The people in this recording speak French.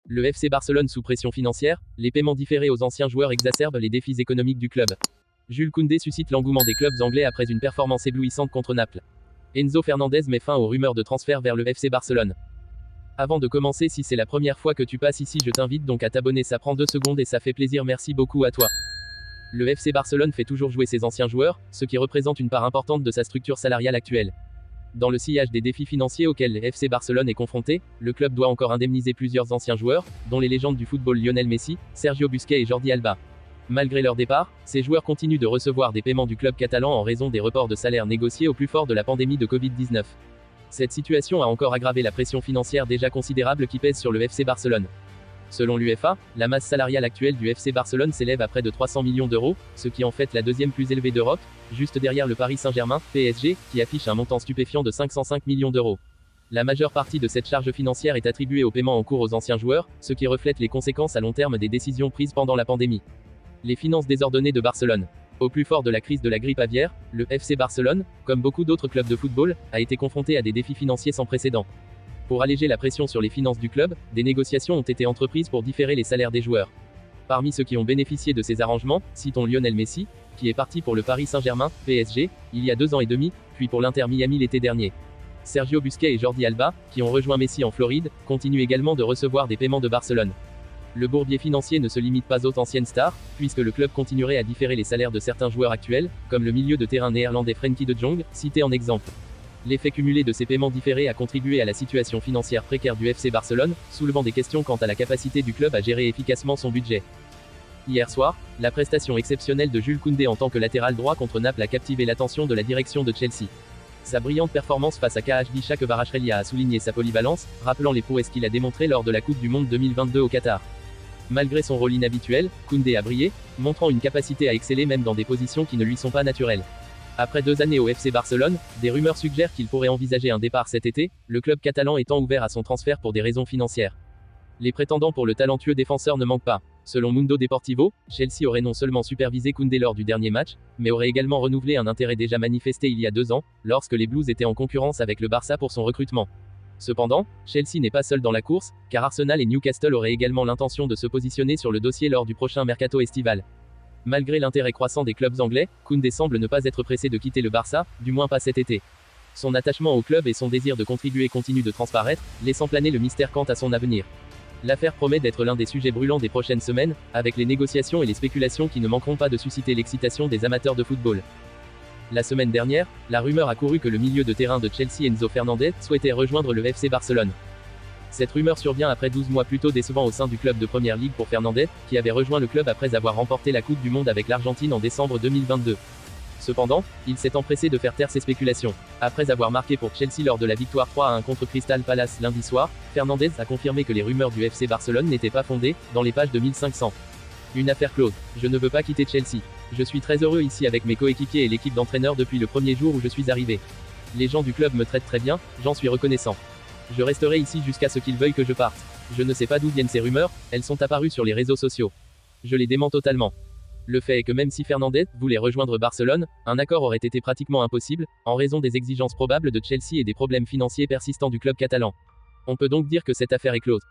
Le FC Barcelone sous pression financière, les paiements différés aux anciens joueurs exacerbent les défis économiques du club. Jules Koundé suscite l'engouement des clubs anglais après une performance éblouissante contre Naples. Enzo Fernandez met fin aux rumeurs de transfert vers le FC Barcelone. Avant de commencer, si c'est la première fois que tu passes ici, je t'invite donc à t'abonner, ça prend 2 secondes et ça fait plaisir, merci beaucoup à toi. Le FC Barcelone fait toujours jouer ses anciens joueurs, ce qui représente une part importante de sa structure salariale actuelle. Dans le sillage des défis financiers auxquels le FC Barcelone est confronté, le club doit encore indemniser plusieurs anciens joueurs, dont les légendes du football Lionel Messi, Sergio Busquets et Jordi Alba. Malgré leur départ, ces joueurs continuent de recevoir des paiements du club catalan en raison des reports de salaire négociés au plus fort de la pandémie de Covid-19. Cette situation a encore aggravé la pression financière déjà considérable qui pèse sur le FC Barcelone. Selon l'UEFA, la masse salariale actuelle du FC Barcelone s'élève à près de 300 millions d'euros, ce qui en fait la deuxième plus élevée d'Europe, juste derrière le Paris Saint-Germain, PSG, qui affiche un montant stupéfiant de 505 millions d'euros. La majeure partie de cette charge financière est attribuée aux paiements en cours aux anciens joueurs, ce qui reflète les conséquences à long terme des décisions prises pendant la pandémie. Les finances désordonnées de Barcelone. Au plus fort de la crise de la grippe aviaire, le FC Barcelone, comme beaucoup d'autres clubs de football, a été confronté à des défis financiers sans précédent. Pour alléger la pression sur les finances du club, des négociations ont été entreprises pour différer les salaires des joueurs. Parmi ceux qui ont bénéficié de ces arrangements, citons Lionel Messi, qui est parti pour le Paris Saint-Germain, PSG, il y a 2 ans et demi, puis pour l'Inter Miami l'été dernier. Sergio Busquets et Jordi Alba, qui ont rejoint Messi en Floride, continuent également de recevoir des paiements de Barcelone. Le bourbier financier ne se limite pas aux anciennes stars, puisque le club continuerait à différer les salaires de certains joueurs actuels, comme le milieu de terrain néerlandais Frenkie de Jong, cité en exemple. L'effet cumulé de ces paiements différés a contribué à la situation financière précaire du FC Barcelone, soulevant des questions quant à la capacité du club à gérer efficacement son budget. Hier soir, la prestation exceptionnelle de Jules Koundé en tant que latéral droit contre Naples a captivé l'attention de la direction de Chelsea. Sa brillante performance face à KHV Kvaratskhelia a souligné sa polyvalence, rappelant les prouesses qu'il a démontrées lors de la Coupe du Monde 2022 au Qatar. Malgré son rôle inhabituel, Koundé a brillé, montrant une capacité à exceller même dans des positions qui ne lui sont pas naturelles. Après 2 années au FC Barcelone, des rumeurs suggèrent qu'il pourrait envisager un départ cet été, le club catalan étant ouvert à son transfert pour des raisons financières. Les prétendants pour le talentueux défenseur ne manquent pas. Selon Mundo Deportivo, Chelsea aurait non seulement supervisé Koundé lors du dernier match, mais aurait également renouvelé un intérêt déjà manifesté il y a 2 ans, lorsque les Blues étaient en concurrence avec le Barça pour son recrutement. Cependant, Chelsea n'est pas seul dans la course, car Arsenal et Newcastle auraient également l'intention de se positionner sur le dossier lors du prochain mercato estival. Malgré l'intérêt croissant des clubs anglais, Koundé semble ne pas être pressé de quitter le Barça, du moins pas cet été. Son attachement au club et son désir de contribuer continuent de transparaître, laissant planer le mystère quant à son avenir. L'affaire promet d'être l'un des sujets brûlants des prochaines semaines, avec les négociations et les spéculations qui ne manqueront pas de susciter l'excitation des amateurs de football. La semaine dernière, la rumeur a couru que le milieu de terrain de Chelsea Enzo Fernandez souhaitait rejoindre le FC Barcelone. Cette rumeur survient après 12 mois plutôt décevants au sein du club de Première Ligue pour Fernandez, qui avait rejoint le club après avoir remporté la Coupe du Monde avec l'Argentine en décembre 2022. Cependant, il s'est empressé de faire taire ces spéculations. Après avoir marqué pour Chelsea lors de la victoire 3-1 contre Crystal Palace lundi soir, Fernandez a confirmé que les rumeurs du FC Barcelone n'étaient pas fondées, dans les pages de 1500. Une affaire close. Je ne veux pas quitter Chelsea. Je suis très heureux ici avec mes coéquipiers et l'équipe d'entraîneurs depuis le premier jour où je suis arrivé. Les gens du club me traitent très bien, j'en suis reconnaissant. Je resterai ici jusqu'à ce qu'ils veuillent que je parte. Je ne sais pas d'où viennent ces rumeurs, elles sont apparues sur les réseaux sociaux. Je les dément totalement. Le fait est que même si Fernandez voulait rejoindre Barcelone, un accord aurait été pratiquement impossible, en raison des exigences probables de Chelsea et des problèmes financiers persistants du club catalan. On peut donc dire que cette affaire est close.